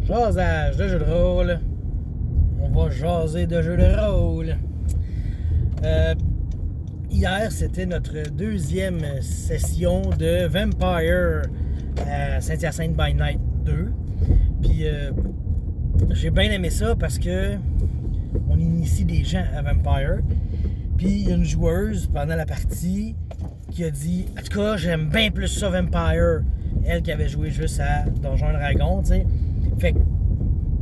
Jasage de jeux de rôle. On va jaser de jeux de rôle. Hier, c'était notre deuxième session de Vampire à Saint-Hyacinthe by Night 2. Puis j'ai bien aimé ça parce que on initie des gens à Vampire. Puis il y a une joueuse pendant la partie qui a dit « En tout cas, j'aime bien plus ça Vampire ». Elle qui avait joué juste à Donjons & Dragons, tu sais. Fait que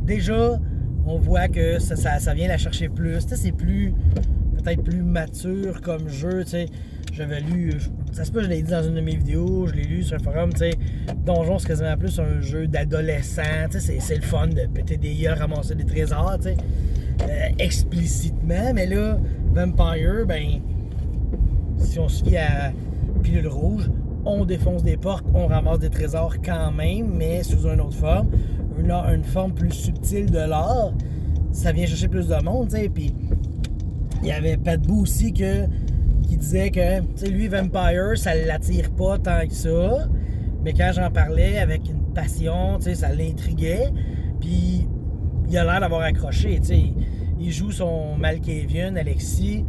déjà, on voit que ça vient la chercher plus. Tu sais, c'est peut-être plus mature comme jeu, tu sais. J'avais lu, ça se peut que je l'ai dit dans une de mes vidéos, je l'ai lu sur un forum, tu sais. Donjon, c'est quasiment plus un jeu d'adolescent, tu sais. C'est le fun de péter des yeux, ramasser des trésors, tu sais. Explicitement, mais là, Vampire, ben, si on se fie à Pilule Rouge, on défonce des portes, on ramasse des trésors quand même, mais sous une autre forme, une forme plus subtile de l'art. Ça vient chercher plus de monde, tu sais. Puis il y avait Patbou aussi qui disait que, tu sais, lui, Vampire, ça l'attire pas tant que ça, mais quand j'en parlais avec une passion, tu sais, ça l'intriguait. Puis il a l'air d'avoir accroché, tu sais. Il joue son Malkavian, Alexis,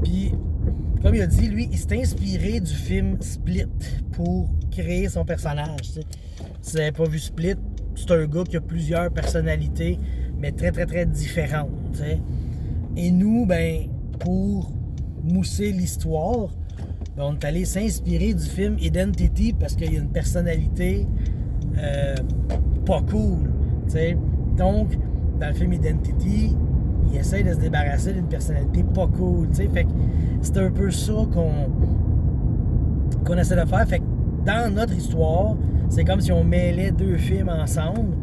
puis comme il a dit, lui, il s'est inspiré du film Split pour créer son personnage. T'sais. Si vous n'avez pas vu Split, c'est un gars qui a plusieurs personnalités, mais très, très, très différentes. T'sais. Et nous, ben, pour mousser l'histoire, ben, on est allé s'inspirer du film Identity parce qu'il y a une personnalité pas cool. T'sais. Donc, dans le film Identity, il essaie de se débarrasser d'une personnalité pas cool, tu sais. Fait que c'est un peu ça qu'on essaie de faire. Fait que dans notre histoire, c'est comme si on mêlait deux films ensemble.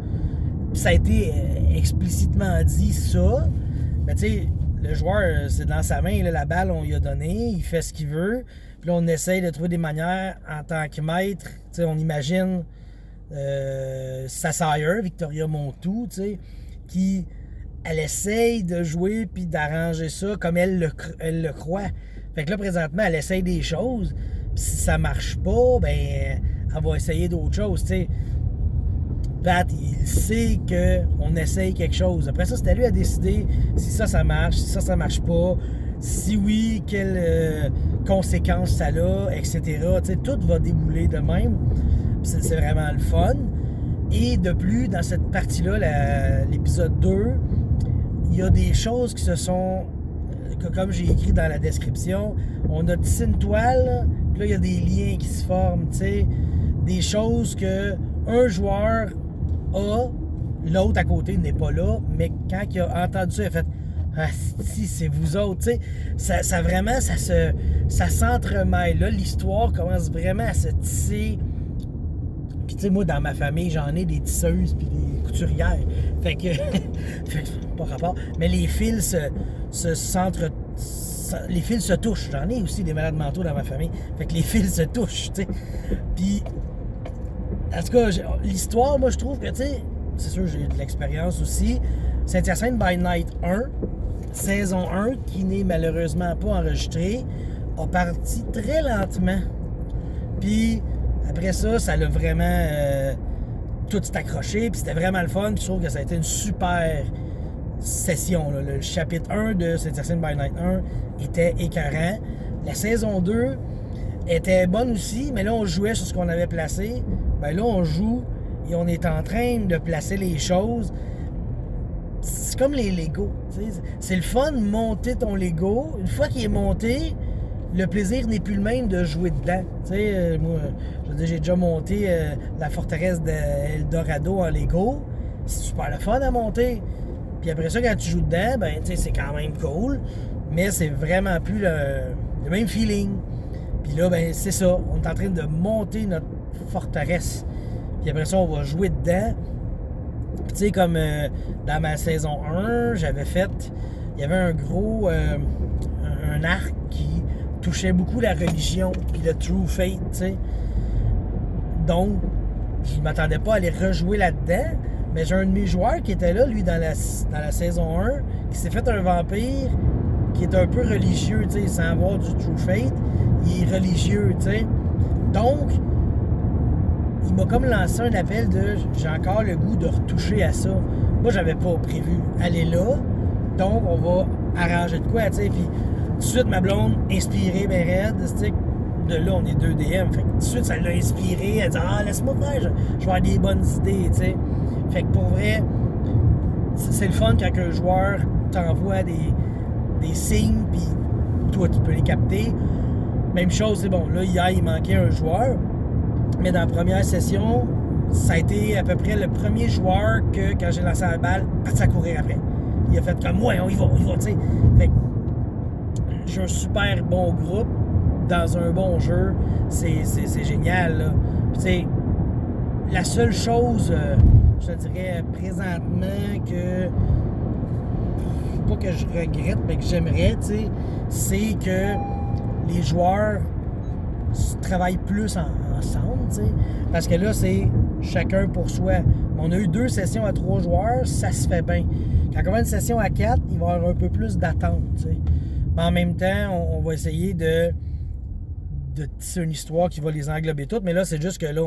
Puis ça a été explicitement dit ça. Mais tu sais, le joueur, c'est dans sa main, là, la balle, on lui a donné, il fait ce qu'il veut. Puis là, on essaie de trouver des manières en tant que maître. Tu sais, on imagine sa sire, Victoria Montou, tu sais, qui... Elle essaye de jouer puis d'arranger ça comme elle le croit. Fait que là, présentement, elle essaye des choses. Puis si ça marche pas, ben, elle va essayer d'autres choses, tu sais. Pat, il sait qu'on essaye quelque chose. Après ça, c'est à lui à décider si ça marche, si ça marche pas. Si oui, quelles conséquences ça a, etc. Tu sais, tout va débouler de même. C'est vraiment le fun. Et de plus, dans cette partie-là, l'épisode 2, il y a des choses qui se sont, comme j'ai écrit dans la description, on a tissé une toile, puis là, il y a des liens qui se forment, tu sais, des choses que un joueur a, l'autre à côté n'est pas là, mais quand il a entendu ça, il a fait « Ah, si, c'est vous autres », tu sais, ça vraiment, ça s'entremêle, là, l'histoire commence vraiment à se tisser. Puis tu sais, moi, dans ma famille, j'en ai des tisseuses puis des couturières. Fait que pas rapport. Mais les fils les fils se touchent. J'en ai aussi des malades mentaux dans ma famille. Fait que les fils se touchent, tu sais. Puis, en tout cas, l'histoire, moi, je trouve que, tu sais, c'est sûr, j'ai de l'expérience aussi. Saint-Hyacinthe by Night 1, saison 1, qui n'est malheureusement pas enregistrée, a parti très lentement. Puis, après ça, ça l'a vraiment tout s'est accroché, puis c'était vraiment le fun. Je trouve que ça a été une super session. Là. Le chapitre 1 de Saint-Hyacinthe by Night 1 était écœurant. La saison 2 était bonne aussi, mais là, on jouait sur ce qu'on avait placé. Ben là, on joue et on est en train de placer les choses. C'est comme les Legos. T'sais. C'est le fun de monter ton Lego. Une fois qu'il est monté, le plaisir n'est plus le même de jouer dedans. Tu sais, moi, je veux dire, j'ai déjà monté la forteresse d'Eldorado en Lego. C'est super le fun à monter. Puis après ça, quand tu joues dedans, ben, tu sais, c'est quand même cool. Mais c'est vraiment plus le même feeling. Puis là, ben, c'est ça. On est en train de monter notre forteresse. Puis après ça, on va jouer dedans. Puis tu sais, comme dans ma saison 1, j'avais fait... Il y avait un gros... un arc qui touchait beaucoup la religion puis le true faith, tu sais. Donc, je m'attendais pas à aller rejouer là-dedans, mais j'ai un de mes joueurs qui était là, lui, dans la saison 1, qui s'est fait un vampire qui est un peu religieux, tu sais, sans avoir du true faith. Il est religieux, tu sais. Donc, il m'a comme lancé un appel de j'ai encore le goût de retoucher à ça. Moi, j'avais pas prévu aller là, donc on va arranger de quoi, tu sais. Puis tout de suite, ma blonde, inspirée, ben raide, de là, on est 2 DM. Fait que tout de suite, ça l'a inspiré. Elle dit laisse-moi faire, je vais avoir des bonnes idées, tu sais. Fait que pour vrai, c'est le fun quand un joueur t'envoie des signes, puis toi, tu peux les capter. Même chose, c'est bon, là, hier, il manquait un joueur, mais dans la première session, ça a été à peu près le premier joueur que, quand j'ai lancé la balle, parti à courir après. Il a fait comme, ouais, on y va, tu sais. Fait que j'ai un super bon groupe dans un bon jeu. C'est génial, là. Puis, tu sais, la seule chose, je te dirais, présentement, que pas que je regrette, mais que j'aimerais, tu sais, c'est que les joueurs travaillent plus ensemble, tu sais. Parce que là, c'est chacun pour soi. On a eu 2 sessions à 3 joueurs, ça se fait bien. Quand on a une session à 4, il va y avoir un peu plus d'attente, tu sais. Mais en même temps, on va essayer de tisser une histoire qui va les englober toutes. Mais là, c'est juste que là,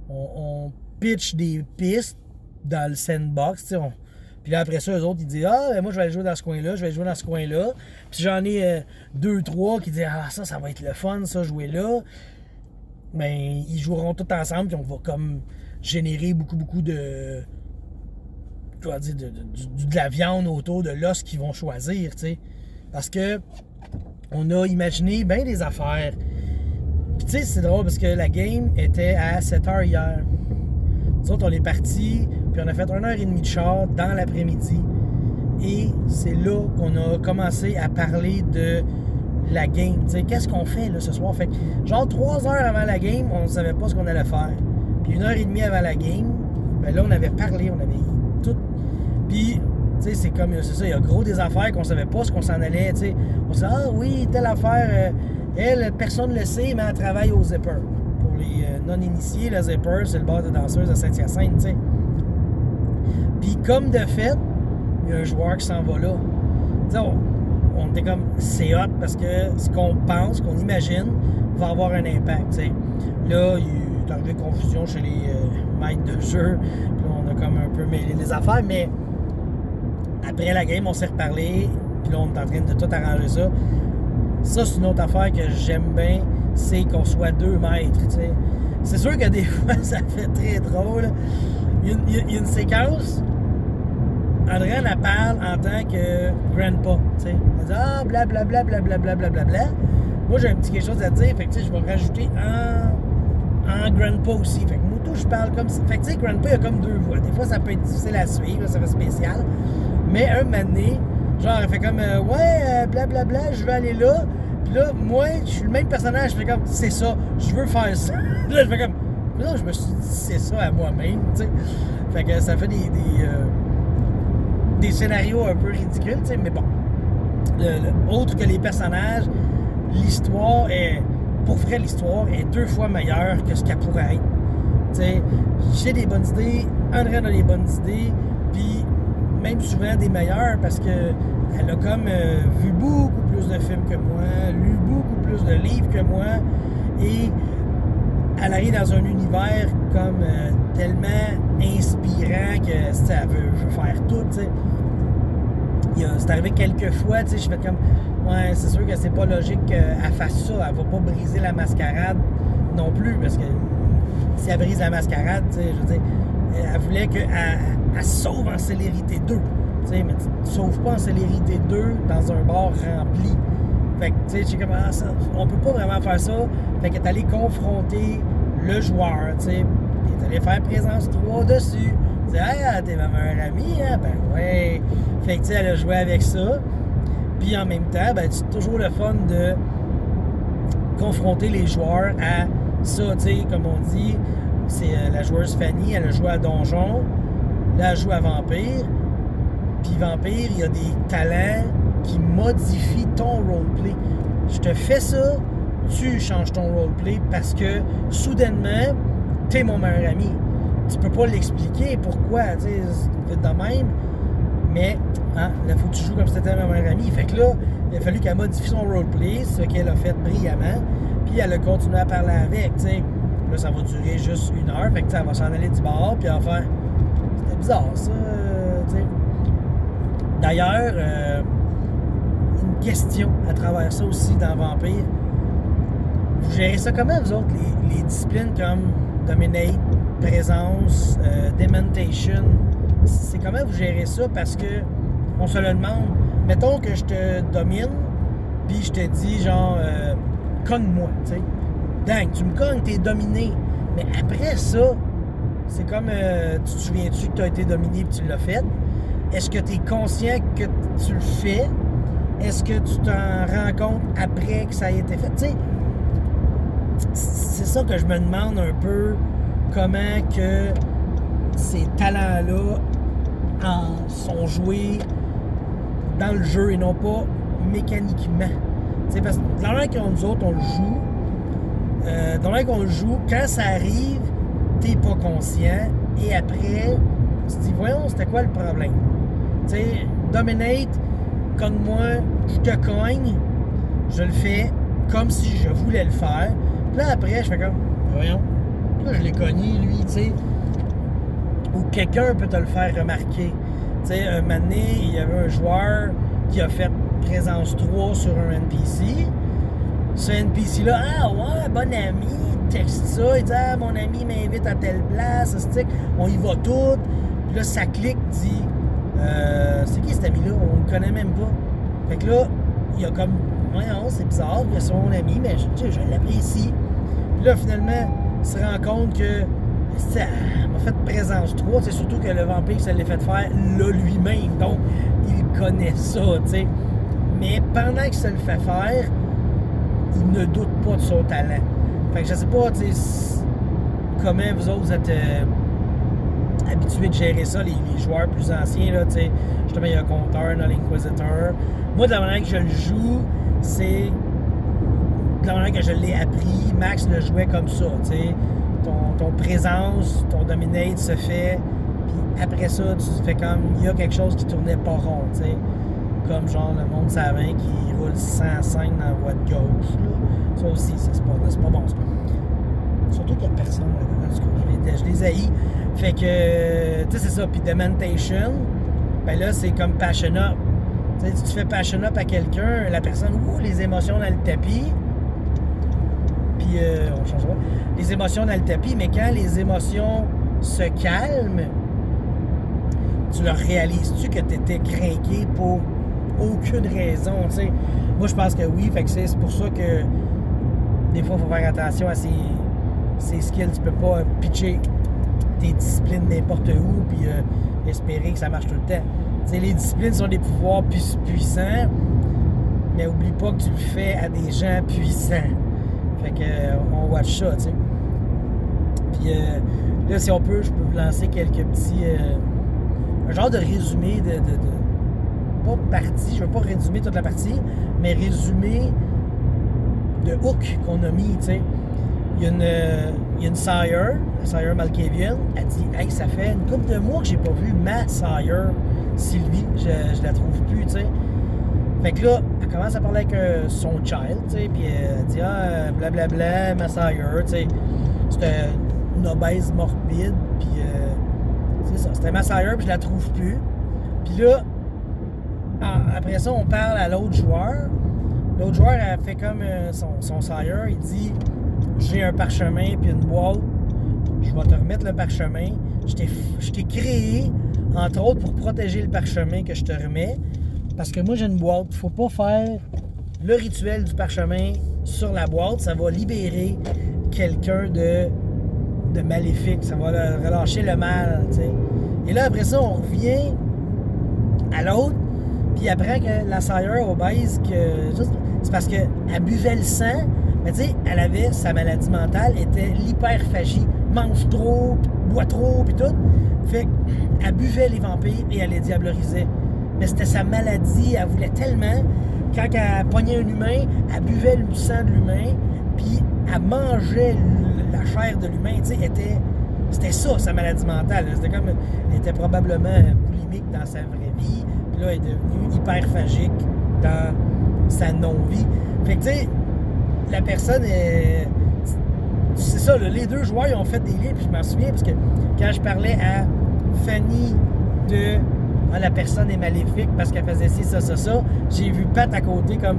on pitch des pistes dans le sandbox, tu sais. Puis là, après ça, eux autres, ils disent ben moi, je vais aller jouer dans ce coin-là, je vais aller jouer dans ce coin-là. Puis j'en ai 2, 3 qui disent ça va être le fun, ça, jouer là. Ben, ils joueront tous ensemble, puis on va comme générer beaucoup de. Je dois dire, de la viande autour de l'os qu'ils vont choisir, tu sais. Parce que on a imaginé bien des affaires. Puis tu sais, c'est drôle parce que la game était à 7h hier. Nous autres, on est partis, puis on a fait 1h30 de char dans l'après-midi. Et c'est là qu'on a commencé à parler de la game. Tu sais, qu'est-ce qu'on fait là ce soir? Fait que, genre 3 heures avant la game, on ne savait pas ce qu'on allait faire. Puis 1h30 avant la game, ben là, on avait parlé, on avait tout. Puis, tu sais, c'est comme, c'est ça, il y a gros des affaires qu'on savait pas ce qu'on s'en allait, tu sais. On se dit, oui, telle affaire, elle, personne ne le sait, mais elle travaille au Zipper. Pour les non-initiés, le Zipper, c'est le bar de danseuses à Saint-Hyacinthe, tu sais. Puis, comme de fait, il y a un joueur qui s'en va là. Tu sais, on était comme, c'est hot parce que ce qu'on pense, qu'on imagine, va avoir un impact, tu sais. Là, il est arrivé confusion chez les maîtres de jeu. Puis là, on a comme un peu mêlé les affaires, mais après la game, on s'est reparlé, puis là, on est en train de tout arranger ça. Ça, c'est une autre affaire que j'aime bien, c'est qu'on soit 2 maîtres, tu sais. C'est sûr que des fois, ça fait très drôle. Il y a une séquence, Andréane, elle parle en tant que grandpa, tu sais. Elle dit « blablabla, blablabla, blablabla. » Moi, j'ai un petit quelque chose à dire, fait que tu sais, je vais rajouter en grandpa aussi. Fait que moi, tout, je parle comme ça. Fait que tu sais, grandpa, il y a comme 2 voix. Des fois, ça peut être difficile à suivre, ça fait spécial. Mais un moment donné, genre, elle fait comme blablabla, je veux aller là. Puis là, moi, je suis le même personnage, je fais comme c'est ça, je veux faire ça. Là, je fais comme non, je me suis dit c'est ça à moi-même, tu sais. Fait que ça fait des scénarios un peu ridicules, tu sais, mais bon. Autre que les personnages, l'histoire est, pour vrai, l'histoire est 2 fois meilleure que ce qu'elle pourrait être. Tu sais, j'ai des bonnes idées, André a des bonnes idées, puis même souvent des meilleures parce que elle a comme vu beaucoup plus de films que moi, lu beaucoup plus de livres que moi, et elle arrive dans un univers comme tellement inspirant que elle veut faire tout, tu sais. C'est arrivé quelques fois, tu sais, je fais comme ouais, c'est sûr que c'est pas logique qu'elle fasse ça, elle va pas briser la mascarade non plus, parce que si elle brise la mascarade, tu sais, je veux dire, elle voulait qu'elle sauve en célérité 2. Tu sais, mais tu sauves pas en célérité 2 dans un bar rempli. Fait que, tu sais, je sais comment ça. On peut pas vraiment faire ça. Fait qu'elle est allée confronter le joueur, tu sais. Elle est allée faire présence 3 dessus. Elle dit, hey, t'es ma meilleure amie, hein? Ben ouais. Fait que, tu sais, elle a joué avec ça. Puis en même temps, ben, c'est toujours le fun de confronter les joueurs à ça, tu sais, comme on dit. C'est la joueuse Fanny, elle a joué à Donjon, là elle joue à Vampire. Puis Vampire, il y a des talents qui modifient ton roleplay. Je te fais ça, tu changes ton roleplay parce que soudainement, t'es mon meilleur ami. Tu peux pas l'expliquer pourquoi, tu sais, c'est de même. Mais, là, faut que tu joues comme si t'étais ma meilleure amie. Fait que là, il a fallu qu'elle modifie son roleplay, ce qu'elle a fait brillamment. Puis elle a continué à parler avec, tu sais. Là, ça va durer juste 1 heure. Fait que, elle va s'en aller du bar, puis elle va faire... C'était bizarre, ça, tu sais. D'ailleurs, une question à travers ça aussi dans Vampire. Vous gérez ça comment, vous autres, les disciplines comme Dominate, Présence, Dementation? C'est comment vous gérez ça? Parce que on se le demande. Mettons que je te domine, puis je te dis, genre, cogne-moi, tu sais. Dang, tu me cognes, t'es dominé. Mais après ça, c'est comme, tu te souviens-tu que t'as été dominé et tu l'as fait? Est-ce que t'es conscient que tu le fais? Est-ce que tu t'en rends compte après que ça a été fait? Tu sais, c'est ça que je me demande un peu, comment que ces talents-là sont joués dans le jeu et non pas mécaniquement. T'sais, parce que dans l'air qu'on nous autres, on le joue, quand ça arrive, t'es pas conscient, et après, tu te dis, voyons, c'était quoi le problème? Tu sais, Dominate, cogne-moi, je te cogne, je le fais comme si je voulais le faire. Puis là, après, je fais comme, voyons, là, je l'ai cogné, lui, tu sais. Ou quelqu'un peut te le faire remarquer. Tu sais, un moment donné, il y avait un joueur qui a fait présence 3 sur un NPC. Ce NPC-là, ah ouais, bon ami, texte ça, il dit, ah, mon ami m'invite à telle place, on y va tout. Puis là, ça clique, dit, c'est qui cet ami-là? On le connaît même pas. Fait que là, il y a comme, voyons, c'est bizarre, il y a son ami, mais je l'apprécie. Puis là, finalement, il se rend compte que ça m'a fait présence 3, c'est surtout que le vampire, ça l'a fait faire là lui-même, donc il connaît ça, tu sais. Mais pendant qu'il se le fait faire, il ne doute pas de son talent. Fait que je sais pas, tu sais, comment vous autres vous êtes habitués de gérer ça, les joueurs plus anciens, là, tu sais. Justement, il y a un compteur dans l'Inquisitor. Moi, de la manière que je le joue, c'est de la manière que je l'ai appris. Max le jouait comme ça, tu sais. Ton présence, ton dominate se fait, puis après ça, tu fais comme, il y a quelque chose qui tournait pas rond, tu sais. Comme genre le monde savin qui roule 105 dans la voie de gauche, là. Ça aussi, c'est pas bon, ça. Surtout qu'il n'y a personne, là, je les haïs. Fait que, tu sais, c'est ça. Puis Dementation, ben là, c'est comme Passion Up. Tu sais, si tu fais Passion Up à quelqu'un, la personne, les émotions dans le tapis. Puis, on change pas. Les émotions dans le tapis, mais quand les émotions se calment, tu leur réalises-tu que tu étais craqué pour aucune raison, tu sais? Moi, je pense que oui, fait que c'est pour ça que des fois, il faut faire attention à ces skills. Tu peux pas pitcher tes disciplines n'importe où puis espérer que ça marche tout le temps. Tu sais, les disciplines sont des pouvoirs puissants, mais oublie pas que tu le fais à des gens puissants. Fait que on watch ça, tu sais. Puis là, si on peut, je peux vous lancer quelques petits... un genre de résumé de pas de partie, je veux pas résumer toute la partie, mais résumé de hook qu'on a mis, tu sais. Il y a une Sire, la Sire Malkavian, elle dit « Hey, ça fait une couple de mois que j'ai pas vu ma Sire, Sylvie, je la trouve plus, tu sais. » Fait que là, elle commence à parler avec son child, tu sais, puis elle dit « Ah, blablabla, ma Sire, tu sais. » C'était une obèse morbide, puis c'est ça, c'était ma Sire, puis je la trouve plus. Puis là, après ça, on parle à l'autre joueur. L'autre joueur, elle fait comme son Sire, il dit « J'ai un parchemin puis une boîte, je vais te remettre le parchemin. Je t'ai créé, entre autres, pour protéger le parchemin que je te remets. Parce que moi, j'ai une boîte. Il ne faut pas faire le rituel du parchemin sur la boîte. Ça va libérer quelqu'un de maléfique. Ça va relâcher le mal, tu sais. Et là, après ça, on revient à l'autre. Puis il apprend que la Sire obèse, c'est parce qu'elle buvait le sang. Mais tu sais, elle avait sa maladie mentale, était l'hyperphagie. Mange trop, boit trop, puis tout. Fait qu'elle buvait les vampires et elle les diabolisait. Mais c'était sa maladie, elle voulait tellement. Quand elle pognait un humain, elle buvait le sang de l'humain, puis elle mangeait la chair de l'humain. Tu sais, c'était ça, sa maladie mentale. C'était comme, elle était probablement boulimique dans sa vraie vie, puis là, elle est devenue hyperphagique dans sa non-vie. Fait que tu sais, la personne, tu c'est ça, là, les deux joueurs, ils ont fait des liens, puis je m'en souviens, parce que quand je parlais à Fanny de la personne est maléfique parce qu'elle faisait ci, ça, j'ai vu Pat à côté comme.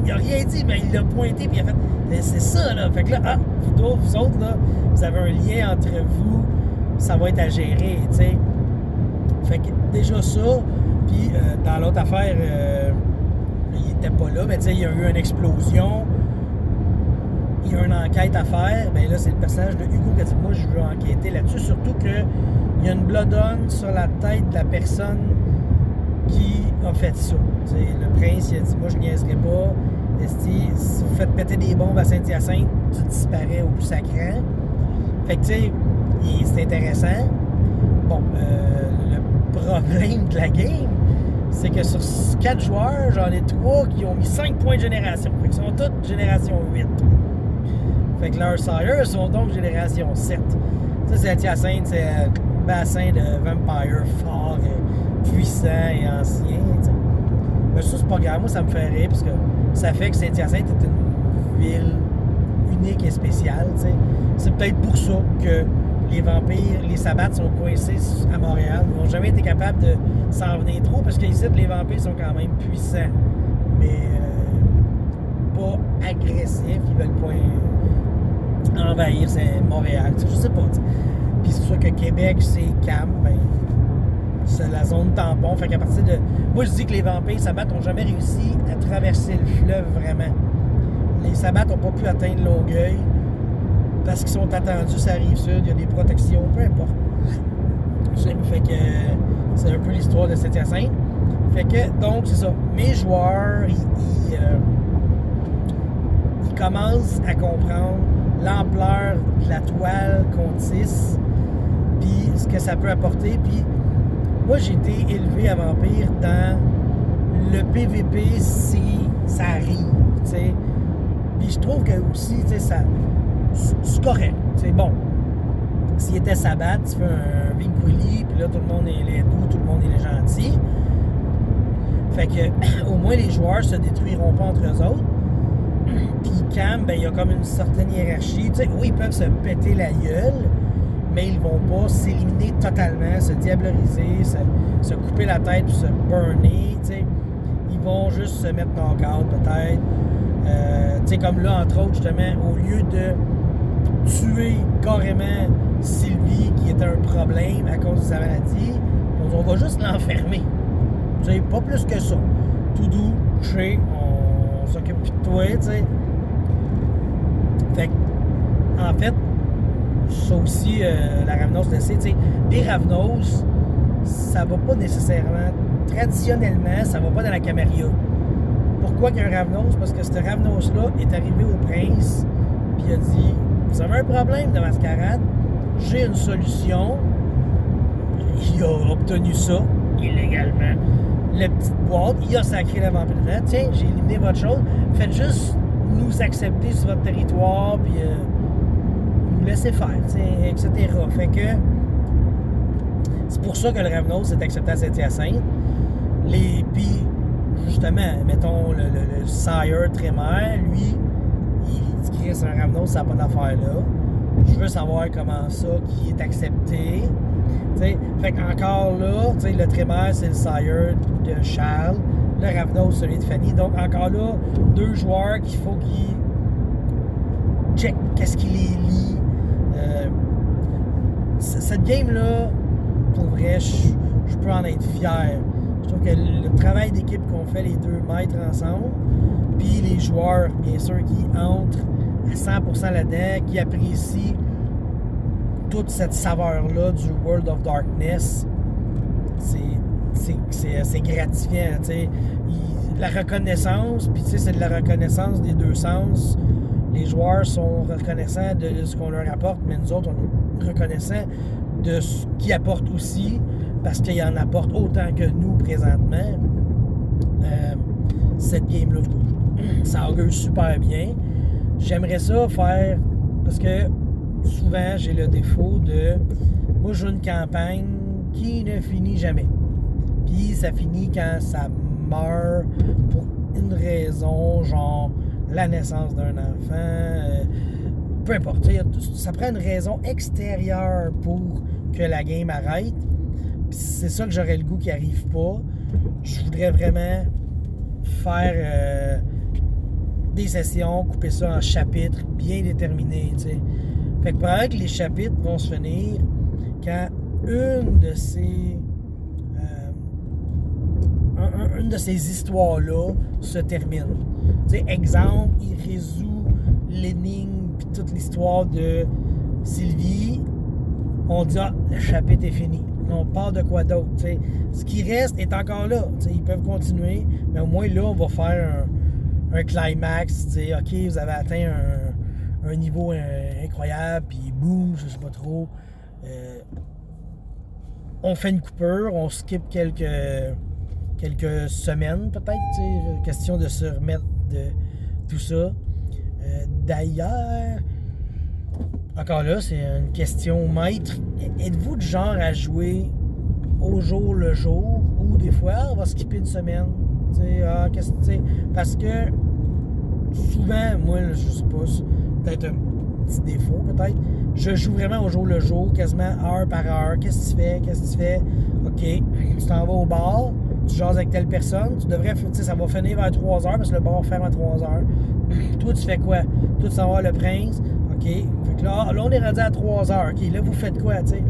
Il a rien dit, mais il l'a pointé, puis il a fait. C'est ça, là. Fait que là, vous autres, là, vous avez un lien entre vous, ça va être à gérer, tu sais. Fait que déjà ça, puis dans l'autre affaire, il était pas là, mais tu sais, il y a eu une explosion. Il y a une enquête à faire, bien là, c'est le personnage de Hugo qui a dit « Moi, je veux enquêter là-dessus. » Surtout qu'il y a une blood-on sur la tête de la personne qui a fait ça. T'sais, le prince, il a dit « Moi, je niaiserai pas. Si vous faites péter des bombes à Saint-Hyacinthe, tu disparais au plus sacrant. » Fait que, tu sais, c'est intéressant. Bon, le problème de la game, c'est que sur 4 joueurs, j'en ai 3 qui ont mis 5 points de génération. Fait qu'ils sont toutes génération 8. Fait que leurs sires sont donc génération 7. Ça, Saint-Hyacinthe, c'est un bassin de vampires fort, puissant et ancien. T'sais. Mais ça, c'est pas grave. Moi, ça me fait rire parce que ça fait que Saint-Hyacinthe est une ville unique et spéciale. T'sais. C'est peut-être pour ça que les vampires, les sabbats sont coincés à Montréal. Ils n'ont jamais été capables de s'en venir trop parce qu'ici, les vampires sont quand même puissants. Mais pas agressifs. Ils veulent pas envahir Montréal, je sais pas. T'sais. Puis c'est sûr que Québec, c'est calme, ben, c'est la zone tampon. Fait qu'à partir de. Moi, je dis que les vampires sabbats n'ont jamais réussi à traverser le fleuve vraiment. Les sabbats n'ont pas pu atteindre Longueuil parce qu'ils sont attendus, ça arrive sud, il y a des protections, peu importe. Fait que c'est un peu l'histoire de Saint-Hyacinthe. Fait que, donc, c'est ça. Mes joueurs, ils commencent à comprendre l'ampleur de la toile qu'on tisse, puis ce que ça peut apporter. Puis moi, j'ai été élevé à Vampire dans le PVP si ça arrive, tu sais. Puis je trouve que aussi, tu sais, ça, c'est correct. C'est bon. S'il était sabbat, tu fais un Vinquilly, puis là, tout le monde est les doux, tout le monde est les gentils. Fait que, au moins, les joueurs se détruiront pas entre eux autres. Puis Cam, ben il y a comme une certaine hiérarchie. Tu sais, oui, ils peuvent se péter la gueule, mais ils vont pas s'éliminer totalement, se diableriser, se couper la tête ou se burner. Tu sais. Ils vont juste se mettre knock-out peut-être. Tu sais, comme là, entre autres, justement, au lieu de tuer carrément Sylvie, qui était un problème à cause de sa maladie, on va juste l'enfermer. Tu sais, pas plus que ça. Tout doux, couché, on s'occupe plus de toi, tu sais. Fait en fait, ça aussi, la Ravnos le sait, tu sais, des Ravnos, ça va pas nécessairement, traditionnellement, ça va pas dans la Camarilla. Pourquoi qu'il y a un Ravnos? Parce que ce Ravnos-là est arrivé au prince, puis il a dit, vous avez un problème de mascarade, j'ai une solution. Il a obtenu ça, illégalement. La petite boîte, il a sacré la vampire dedans. Tiens, j'ai éliminé votre chose. Faites juste nous accepter sur votre territoire, puis nous laisser faire, etc. Fait que c'est pour ça que le Ravnos est accepté à Saint-Hyacinthe. Puis, justement, mettons le Sire Trémère, lui, il dit qu'il c'est un Ravnos, ça n'a pas d'affaire là. Je veux savoir comment ça, qui est accepté. T'sais, fait qu'encore là, le Trémère, c'est le Sire de Charles, le Ravnos, celui de Fanny. Donc encore là, 2 joueurs qu'il faut qu'ils check qu'est-ce qui les lie. Cette game-là, pour vrai, je peux en être fier. Je trouve que le travail d'équipe qu'on fait les 2 maîtres ensemble, puis les joueurs, bien sûr, qui entrent à 100% là-dedans, qui apprécient toute cette saveur-là du World of Darkness, c'est gratifiant, tu sais. La reconnaissance, puis tu sais, c'est de la reconnaissance des 2 sens. Les joueurs sont reconnaissants de ce qu'on leur apporte, mais nous autres, on est reconnaissants de ce qu'ils apportent aussi, parce qu'ils en apportent autant que nous présentement. Cette game-là, ça augure super bien. J'aimerais ça faire, parce que souvent, j'ai le défaut de... Moi, je joue une campagne qui ne finit jamais. Puis, ça finit quand ça meurt pour une raison, genre la naissance d'un enfant, peu importe. Ça prend une raison extérieure pour que la game arrête. Puis c'est ça que j'aurais le goût qui arrive pas. Je voudrais vraiment faire des sessions, couper ça en chapitres bien déterminés, t'sais. Fait que probablement que les chapitres vont se finir quand une de ces histoires-là se termine. T'sais, exemple, il résout l'énigme puis toute l'histoire de Sylvie. On dit, le chapitre est fini. On parle de quoi d'autre, t'sais. Ce qui reste est encore là. T'sais, ils peuvent continuer, mais au moins là, on va faire un climax. T'sais, OK, vous avez atteint un niveau incroyable, puis boum, je sais pas trop. On fait une coupure, on skip quelques semaines peut-être, question de se remettre de tout ça. D'ailleurs, encore là, c'est une question maître. Êtes-vous du genre à jouer au jour le jour ou des fois, on va skipper une semaine? Parce que souvent, moi, je sais pas, c'est peut-être un petit défaut, peut-être. Je joue vraiment au jour le jour, quasiment heure par heure. Qu'est-ce que tu fais? OK, tu t'en vas au bar, tu jases avec telle personne, tu devrais, ça va finir vers 3 heures parce que le bar ferme à 3 heures. Toi, tu fais quoi? Toi, tu s'en vas le prince. OK. Fait que là, on est rendu à 3 heures. OK, là, vous faites quoi, tu sais?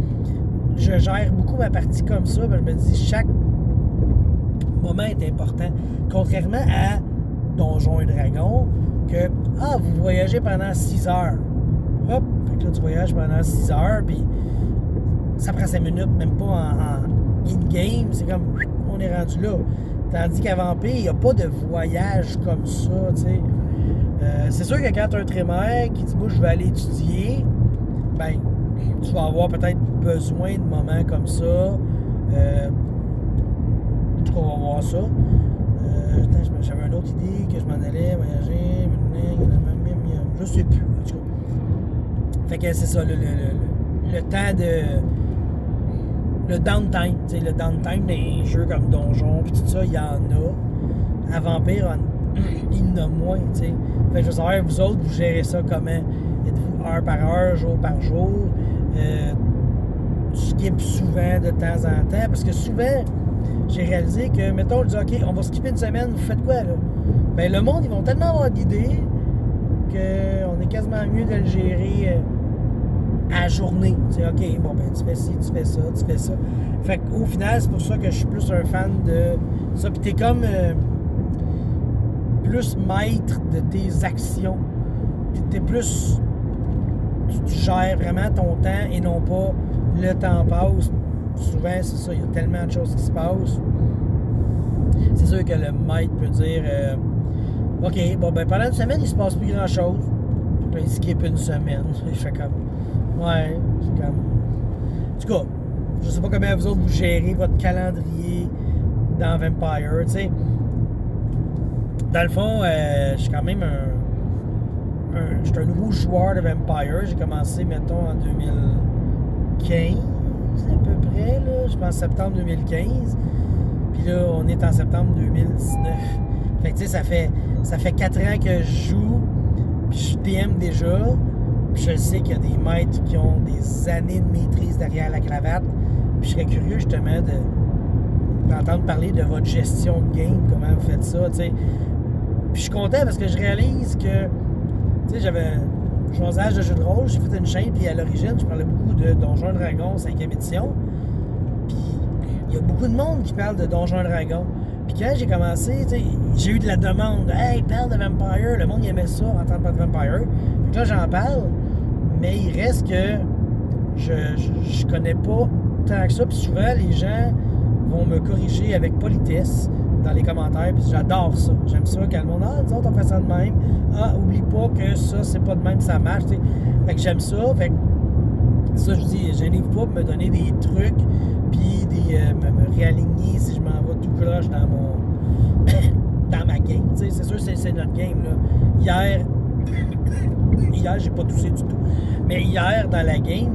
Je gère beaucoup ma partie comme ça. Ben, je me dis, chaque moment est important. Contrairement à Donjons et Dragons, que, vous voyagez pendant 6 heures. Hop, fait que là, tu voyages pendant 6 heures, puis ça prend 5 minutes, même pas en in-game. C'est comme, on est rendu là. Tandis qu'à Vampire, il n'y a pas de voyage comme ça, tu sais. C'est sûr que quand tu as un trémère qui dit, moi, je vais aller étudier, ben, tu vas avoir peut-être besoin de moments comme ça. En tout cas, on va voir ça. J'avais une autre idée que je m'en allais voyager. Je sais plus. En tout cas. Fait que c'est ça, le temps de. Le downtime. Le downtime des jeux comme Donjon, puis tout ça, il y en a. À Vampire, il y en a moins, tu sais. Fait que je veux savoir, vous autres, vous gérez ça comment? Êtes-vous heure par heure, jour par jour? Tu skippes souvent de temps en temps? Parce que souvent, j'ai réalisé que, mettons, on dit, OK, on va skipper une semaine, vous faites quoi, là? Ben, le monde, ils vont tellement avoir d'idées qu'on est quasiment mieux de le gérer à la journée. Tu sais, OK, bon, ben, tu fais ci, tu fais ça, tu fais ça. Fait qu'au final, c'est pour ça que je suis plus un fan de ça. Puis t'es comme plus maître de tes actions. T'es plus... Tu gères vraiment ton temps et non pas le temps passe. Souvent, c'est ça, il y a tellement de choses qui se passent. C'est sûr que le maître peut dire OK, bon, ben pendant une semaine, il se passe plus grand-chose. Puis là, il skip une semaine. Il fait comme... Ouais, c'est comme... En tout cas, je sais pas comment vous autres vous gérez votre calendrier dans Vampire, tu sais. Dans le fond, je suis quand même je suis un nouveau joueur de Vampire. J'ai commencé, mettons, en 2015, à peu près, là. Je pense septembre 2015. Puis là, on est en septembre 2019. Fait que, tu sais, ça fait 4 ans que je joue. Puis je DM déjà. Puis je sais qu'il y a des maîtres qui ont des années de maîtrise derrière la cravate. Puis je serais curieux, justement, d'entendre parler de votre gestion de game, comment vous faites ça, tu sais. Puis je suis content parce que je réalise que, tu sais, j'avais un choisage de jeu de rôle, j'ai fait une chaîne, puis à l'origine, je parlais beaucoup de Donjons et Dragons 5e édition. Puis il y a beaucoup de monde qui parle de Donjons et Dragons. Puis quand j'ai commencé, tu sais, j'ai eu de la demande. Hey, parle de Vampire. Le monde il aimait ça, entendre parler de Vampire. Puis là, j'en parle, mais il reste que je connais pas tant que ça. Puis souvent, les gens vont me corriger avec politesse dans les commentaires. Puis j'adore ça. J'aime ça quand le monde, nous autres, on fait ça de même. Oublie pas que ça, c'est pas de même, ça marche. T'sais. Fait que j'aime ça. Fait que ça, je dis, gênez-vous pas de me donner des trucs. Puis me réaligner si je m'en vais tout croche dans dans ma game. T'sais, c'est sûr c'est notre game. Là. Hier, j'ai pas toussé du tout. Mais hier, dans la game,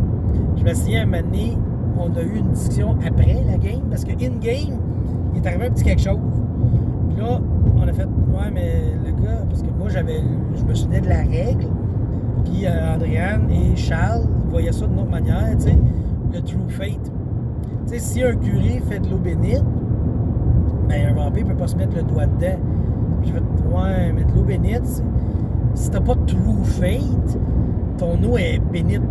je me souviens, un moment donné, on a eu une discussion après la game, parce que in-game, il est arrivé un petit quelque chose. Puis là, on a fait, ouais, mais le gars, parce que moi, je me souvenais de la règle, Puis Andréane et Charles voyaient ça d'une autre manière, tu sais, le true fate. Tu sais, si un curé fait de l'eau bénite, ben un vampire peut pas se mettre le doigt dedans. Puis j'ai fait, ouais, mais de l'eau bénite, si t'as pas de true fate, ton eau est bénite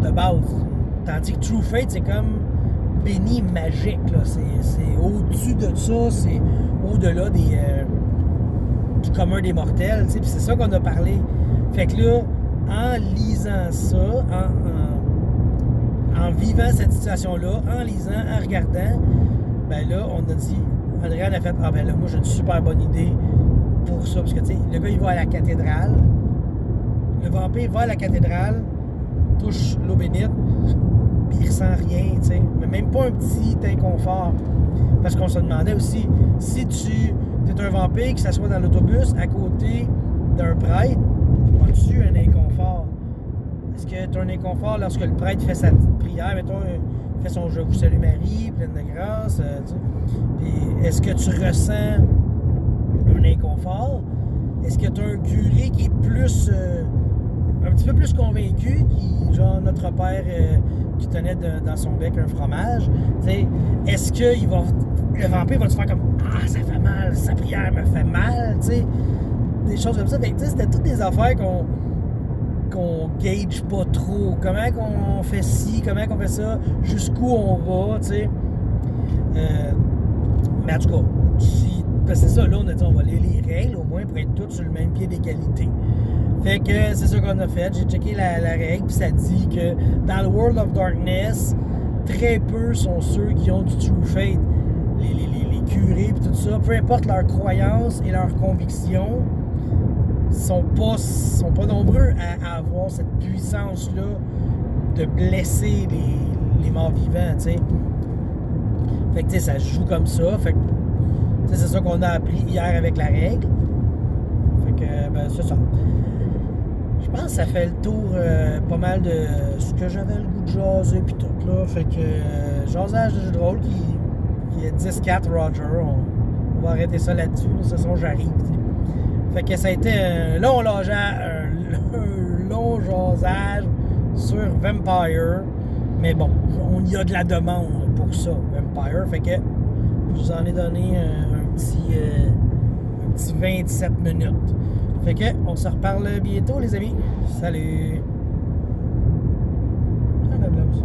de base. Tandis que true fate, c'est comme béni magique, là. C'est au-dessus de ça, c'est au-delà du commun des mortels, tu sais. Puis c'est ça qu'on a parlé. Fait que là, en lisant ça, en vivant cette situation-là, en lisant, en regardant, ben là, on a dit, Andréane a fait, ah ben là, moi j'ai une super bonne idée pour ça, parce que, tu sais, le gars, il va à la cathédrale, le vampire va à la cathédrale, touche l'eau bénite, puis il ressent rien, tu sais, mais même pas un petit inconfort, parce qu'on se demandait aussi, si tu es un vampire qui s'assoit dans l'autobus à côté d'un prêtre, as-tu un inconfort? Est-ce que tu as un inconfort lorsque le prêtre fait sa prière, mettons, fait son Je vous salue Marie, pleine de grâce, tu sais. Puis est-ce que tu ressens un inconfort? Est-ce que tu as un curé qui est plus, un petit peu plus convaincu, qui, genre notre père qui tenait dans son bec un fromage, tu sais, est-ce que le vampire va te faire comme, ah, ça fait mal, sa prière me fait mal, tu sais, des choses comme ça. Fait que, tu sais, c'était toutes des affaires qu'on gauge pas trop. Comment qu'on fait ci, comment qu'on fait ça, jusqu'où on va, tu sais. Mais en tout cas, parce que c'est ça, là, on a dit on va lire les règles au moins pour être tous sur le même pied d'égalité. Fait que c'est ça qu'on a fait. J'ai checké la règle, puis ça dit que dans le World of Darkness, très peu sont ceux qui ont du true fate. Les curés, puis tout ça, peu importe leur croyance et leur conviction, sont pas nombreux à avoir cette puissance-là de blesser les morts vivants, tu sais. Fait que, tu sais, ça se joue comme ça. Fait que, c'est ça qu'on a appris hier avec la règle. Fait que, ben, c'est ça. Je pense que ça fait le tour pas mal de ce que j'avais le goût de jaser puis tout, là. Fait que, jasage de jeu de rôle qui est 10-4 Roger. On va arrêter ça là-dessus. Là, ce sont j'arrive, t'sais. Fait que ça a été un long jasage sur Vampire. Mais bon, il y a de la demande pour ça, Vampire. Fait que je vous en ai donné un petit 27 minutes. Fait que on se reparle bientôt, les amis. Salut! Ah, la blouse.